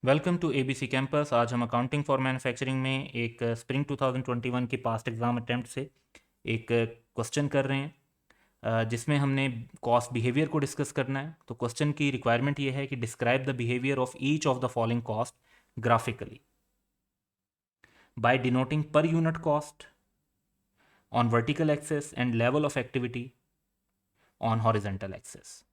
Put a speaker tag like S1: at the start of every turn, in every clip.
S1: Welcome to ABC campus. आज हम accounting for manufacturing में एक स्प्रिंग 2021 के पास्ट एग्ज़ाम अटेम्प्ट से एक क्वेश्चन कर रहे हैं, जिसमें हमने कॉस्ट बिहेवियर को डिस्कस करना है। तो क्वेश्चन की रिक्वायरमेंट ये है कि describe the behaviour of each of the following cost graphically by denoting per unit cost on vertical axis and level of activity on horizontal axis.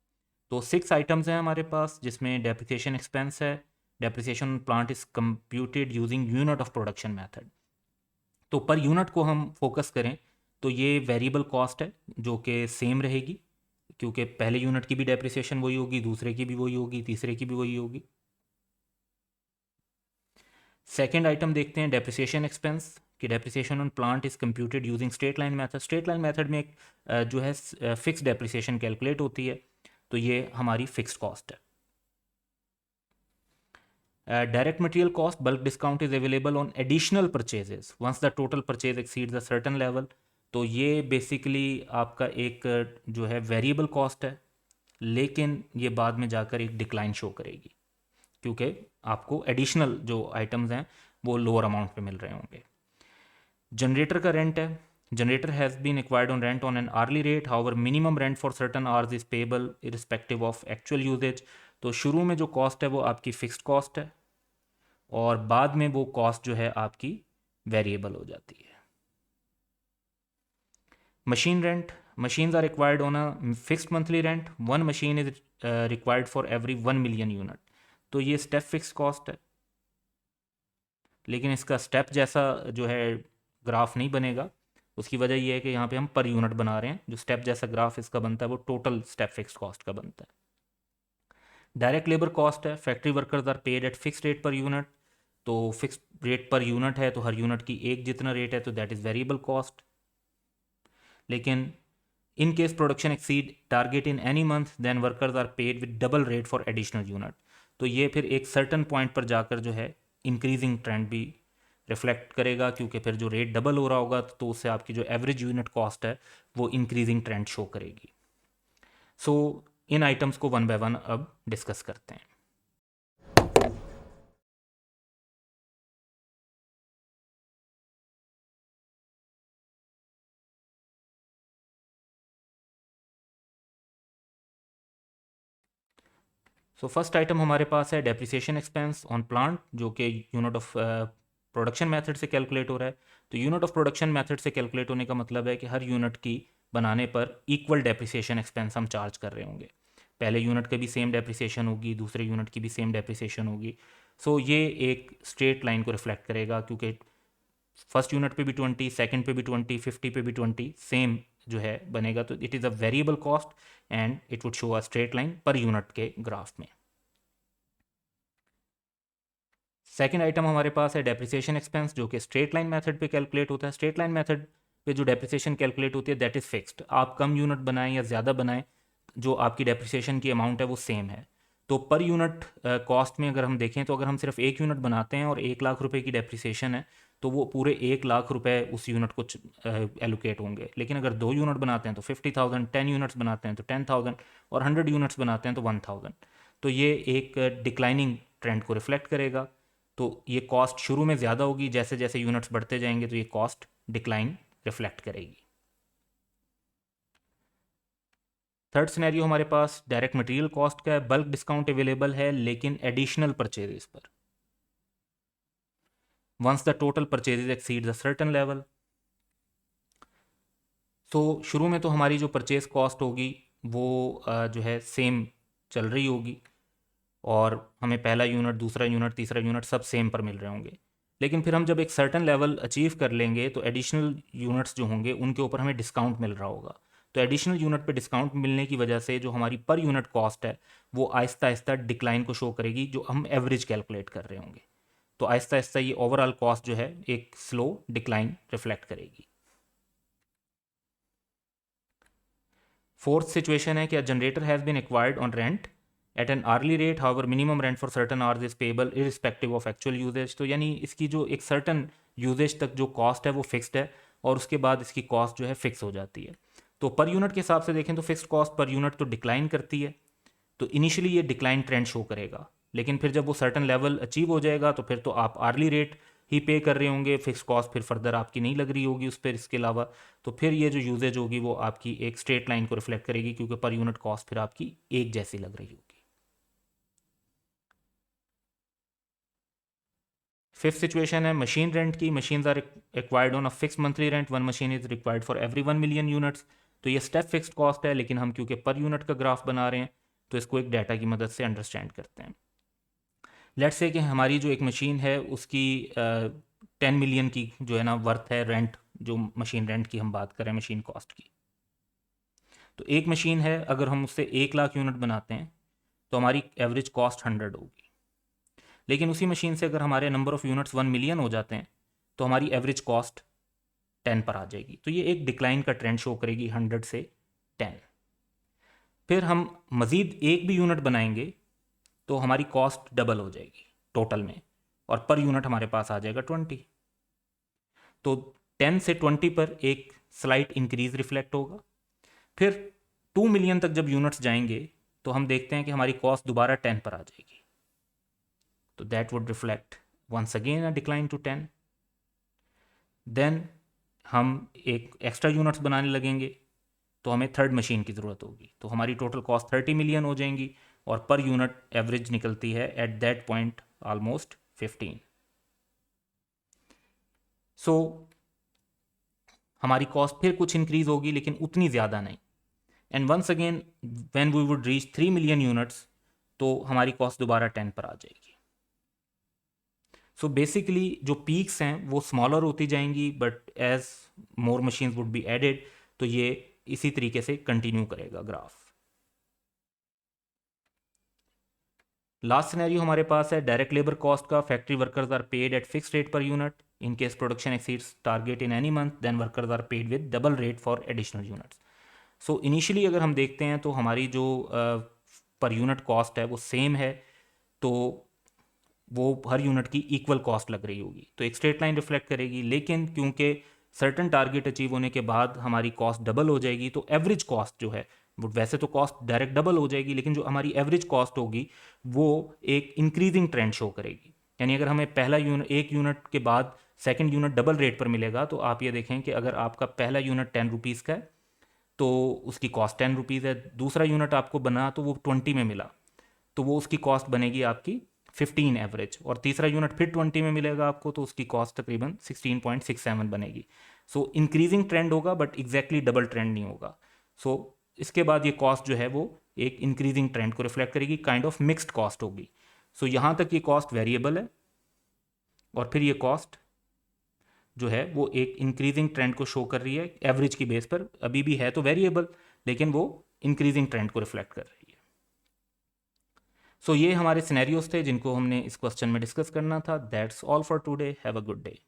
S1: तो 6 आइटम्स हैं हमारे पास, जिसमें डेप्रिसिएशन एक्सपेंस है। Depreciation plant is computed using unit of production method. तो per unit को हम focus करें तो ये वेरिएबल कॉस्ट है जो कि सेम रहेगी, क्योंकि पहले यूनिट की भी डेप्रिसिएशन वही होगी, दूसरे की भी वही होगी, तीसरे की भी वही होगी। सेकेंड आइटम देखते हैं डेप्रिसिएशन एक्सपेंस कि depreciation on plant is computed using straight line method. Straight line method में एक जो है फिक्स डेप्रिसिएशन कैलकुलेट होती है, तो ये हमारी फिक्स्ड कॉस्ट है। Direct material cost bulk discount is available on additional purchases once the total purchase exceeds a certain level। तो ये बेसिकली आपका एक जो है वेरिएबल कॉस्ट है, लेकिन ये बाद में जाकर एक डिक्लाइन शो करेगी, क्योंकि आपको एडिशनल जो आइटम्स हैं वो लोअर अमाउंट पे मिल रहे होंगे। जनरेटर का रेंट है। Generator has been acquired on rent on an early rate, however minimum rent for certain hours is payable irrespective of actual usage. तो शुरू में जो कॉस्ट है वो आपकी फिक्स्ड कॉस्ट है, और बाद में वो कॉस्ट जो है आपकी वेरिएबल हो जाती है। Machine rent. Machines are required on a fixed monthly rent. One machine is required for every 1 million unit. तो ये स्टेप फिक्स कॉस्ट है, लेकिन इसका स्टेप जैसा जो है ग्राफ नहीं बनेगा। उसकी वजह यह है कि यहाँ पे हम पर यूनिट बना रहे हैं। जो स्टेप जैसा ग्राफ इसका बनता है वो टोटल स्टेप फिक्स कॉस्ट का बनता है। डायरेक्ट लेबर कॉस्ट है। Factory workers are paid at fix rate per unit. तो फिक्स रेट पर यूनिट है, तो हर यूनिट की एक जितना रेट है, तो दैट इज़ वेरिएबल कॉस्ट। लेकिन in case production exceed target in any month, then workers are paid with double rate for additional unit. तो ये फिर एक सर्टन पॉइंट पर जाकर जो है इंक्रीजिंग ट्रेंड भी रिफ्लेक्ट करेगा, क्योंकि फिर जो रेट डबल हो रहा होगा तो उससे आपकी जो एवरेज यूनिट कॉस्ट है वो इंक्रीजिंग ट्रेंड शो करेगी। सो इन आइटम्स को वन बाय वन अब डिस्कस करते हैं। सो फर्स्ट आइटम हमारे पास है डेप्रिसिएशन एक्सपेंस ऑन प्लांट, जो कि यूनिट ऑफ प्रोडक्शन मेथड से कैलकुलेट हो रहा है। तो यूनिट ऑफ प्रोडक्शन मेथड से कैलकुलेट होने का मतलब है कि हर यूनिट की बनाने पर इक्वल डेप्रिसिएशन एक्सपेंस हम चार्ज कर रहे होंगे। पहले यूनिट की भी सेम डेप्रिसिएशन होगी, दूसरे यूनिट की भी सेम डेप्रिसिएशन होगी। सो ये एक स्ट्रेट लाइन को रिफ्लेक्ट करेगा, क्योंकि फर्स्ट यूनिट पे भी 20, सेकंड पे भी 20, 50 पे भी 20 सेम जो है बनेगा। तो it is a variable cost and it would show a straight line per unit के ग्राफ में। सेकंड आइटम हमारे पास है डेप्रिसिएशन एक्सपेंस, जो कि स्ट्रेट लाइन मेथड पे कैलकुलेट होता है। स्ट्रेट लाइन मेथड पे जो डेप्रिसिएशन कैलकुलेट होती है दैट इज़ फिक्स्ड। आप कम यूनिट बनाएं या ज़्यादा बनाएं, जो आपकी डेप्रिसिएशन की अमाउंट है वो सेम है। तो पर यूनिट कॉस्ट में अगर हम देखें, तो अगर हम सिर्फ एक यूनिट बनाते हैं और 1 लाख रुपए की डेप्रिसिएशन है, तो वो पूरे 1 लाख रुपए उस यूनिट को एलोकेट होंगे। लेकिन अगर 2 यूनिट बनाते हैं तो 50,000, 10 यूनिट्स बनाते हैं तो 10,000, और 100 यूनिट्स बनाते हैं तो 1,000। तो ये एक डिक्लाइनिंग ट्रेंड को रिफ्लेक्ट करेगा। तो ये कॉस्ट शुरू में ज़्यादा होगी, जैसे जैसे यूनिट्स बढ़ते जाएंगे तो ये कॉस्ट डिक्लाइन रिफ्लेक्ट करेगी। थर्ड सिनेरियो हमारे पास डायरेक्ट मटेरियल कॉस्ट का है। बल्क डिस्काउंट अवेलेबल है, लेकिन एडिशनल परचेजेस पर once the total purchases exceed the certain level. तो शुरू में तो हमारी जो परचेज कॉस्ट होगी वो जो है सेम चल रही होगी, और हमें पहला यूनिट, दूसरा यूनिट, तीसरा यूनिट सब सेम पर मिल रहे होंगे। लेकिन फिर हम जब एक सर्टन लेवल अचीव कर लेंगे तो एडिशनल यूनिट्स जो होंगे उनके ऊपर हमें डिस्काउंट मिल रहा होगा। तो एडिशनल यूनिट पे डिस्काउंट मिलने की वजह से जो हमारी पर यूनिट कॉस्ट है वो आहिस्ता आहिस्ता डिक्लाइन को शो करेगी, जो हम एवरेज कैलकुलेट कर रहे होंगे। तो आहिस्ता आहिस्ता ये ओवरऑल कॉस्ट जो है एक स्लो डिक्लाइन रिफ्लेक्ट करेगी। फोर्थ सिचुएशन है कि generator has been acquired on rent at an early rate, however minimum rent for certain hours is payable irrespective of actual usage. तो यानी इसकी जो एक सर्टन यूजेज तक जो कॉस्ट है वो फिक्स्ड है, और उसके बाद इसकी कॉस्ट जो है फिक्स हो जाती है। तो पर यूनिट के हिसाब से देखें तो फिक्स्ड कॉस्ट पर यूनिट तो डिक्लाइन करती है, तो इनिशियली ये डिक्लाइन ट्रेंड शो करेगा। लेकिन फिर जब वो सर्टन लेवल अचीव हो जाएगा तो फिर तो आप आर्ली रेट ही पे कर रहे होंगे, फिक्स कॉस्ट फिर फर्दर आपकी नहीं लग रही होगी उस पर इसके अलावा। तो फिर ये जो यूजेज होगी वो आपकी एक स्ट्रेट लाइन को रिफ्लेक्ट करेगी, क्योंकि पर यूनिट कॉस्ट फिर आपकी एक जैसी लग रही होगी। फिफ्थ सिचुएशन है मशीन रेंट की। Machines are acquired on a fix monthly rent, one machine is required for every 1 million units. तो ये स्टेप फिक्स्ड कॉस्ट है, लेकिन हम क्योंकि पर यूनिट का ग्राफ बना रहे हैं तो इसको एक डाटा की मदद से अंडरस्टैंड करते हैं। लेट्स से कि हमारी जो एक मशीन है उसकी 10 मिलियन की जो है ना वर्थ है रेंट, जो मशीन रेंट की हम बात करें मशीन कॉस्ट की। तो एक मशीन है, अगर हम उससे 1 लाख यूनिट बनाते हैं तो हमारी एवरेज कॉस्ट 100 होगी। लेकिन उसी मशीन से अगर हमारे नंबर ऑफ़ यूनिट्स 1 मिलियन हो जाते हैं तो हमारी एवरेज कॉस्ट 10 पर आ जाएगी। तो ये एक डिक्लाइन का ट्रेंड शो करेगी 100 से 10। फिर हम मज़ीद एक भी यूनिट बनाएंगे तो हमारी कॉस्ट डबल हो जाएगी टोटल में, और पर यूनिट हमारे पास आ जाएगा 20। तो 10 से 20 पर एक स्लाइट इंक्रीज रिफ्लेक्ट होगा। फिर 2 मिलियन तक जब यूनिट्स जाएंगे तो हम देखते हैं कि हमारी कॉस्ट दोबारा 10 पर आ जाएगी। तो that would reflect once again a decline to 10। Then हम एक एक्स्ट्रा यूनिट्स बनाने लगेंगे तो हमें थर्ड मशीन की ज़रूरत होगी, तो हमारी टोटल कॉस्ट 30 मिलियन हो जाएंगी, और पर यूनिट एवरेज निकलती है एट दैट पॉइंट ऑलमोस्ट 15। सो हमारी कॉस्ट फिर कुछ इंक्रीज होगी, लेकिन उतनी ज़्यादा नहीं। And once again when we would reach 3 million units तो हमारी कॉस्ट दोबारा 10 पर आ जाएगी। सो बेसिकली जो पीक्स हैं वो स्मॉलर होती जाएंगी, but as more machines would be added तो ये इसी तरीके से कंटिन्यू करेगा ग्राफ। लास्ट सिनेरियो हमारे पास है डायरेक्ट लेबर कॉस्ट का। Factory workers are paid at fix rate per unit. In case production exceeds target in any month then workers are paid with double rate for additional units. So initially अगर हम देखते हैं तो हमारी जो पर unit cost है वो सेम है, तो वो हर यूनिट की इक्वल कॉस्ट लग रही होगी, तो एक स्ट्रेट लाइन रिफ्लेक्ट करेगी। लेकिन क्योंकि सर्टन टारगेट अचीव होने के बाद हमारी कॉस्ट डबल हो जाएगी, तो एवरेज कॉस्ट जो है वो वैसे तो कॉस्ट डायरेक्ट डबल हो जाएगी, लेकिन जो हमारी एवरेज कॉस्ट होगी वो एक इंक्रीजिंग ट्रेंड शो करेगी। यानी अगर हमें पहला यूनिट एक यूनिट के बाद सेकंड यूनिट डबल रेट पर मिलेगा, तो आप ये देखें कि अगर आपका पहला यूनिट 10 रुपीज़ का है तो उसकी कॉस्ट 10 रुपीज़ है। दूसरा यूनिट आपको बना तो वो 20 में मिला, तो वो उसकी कॉस्ट बनेगी आपकी 15 एवरेज। और तीसरा यूनिट फिर 20 में मिलेगा आपको, तो उसकी कॉस्ट तकरीबन 16.67 बनेगी। सो इंक्रीजिंग ट्रेंड होगा, बट एग्जैक्टली डबल ट्रेंड नहीं होगा। सो इसके बाद ये कॉस्ट जो है वो एक इंक्रीजिंग ट्रेंड को रिफ्लेक्ट करेगी, काइंड ऑफ मिक्स्ड कॉस्ट होगी। सो यहाँ तक ये कॉस्ट वेरिएबल है, और फिर ये कॉस्ट जो है वो एक इंक्रीजिंग ट्रेंड को शो कर रही है एवरेज की बेस पर। अभी भी है तो वेरिएबल, लेकिन वो इंक्रीजिंग ट्रेंड को रिफ्लेक्ट कर रही है। सो ये हमारे सिनेरियोज थे जिनको हमने इस क्वेश्चन में डिस्कस करना था। That's all for today. Have a good day.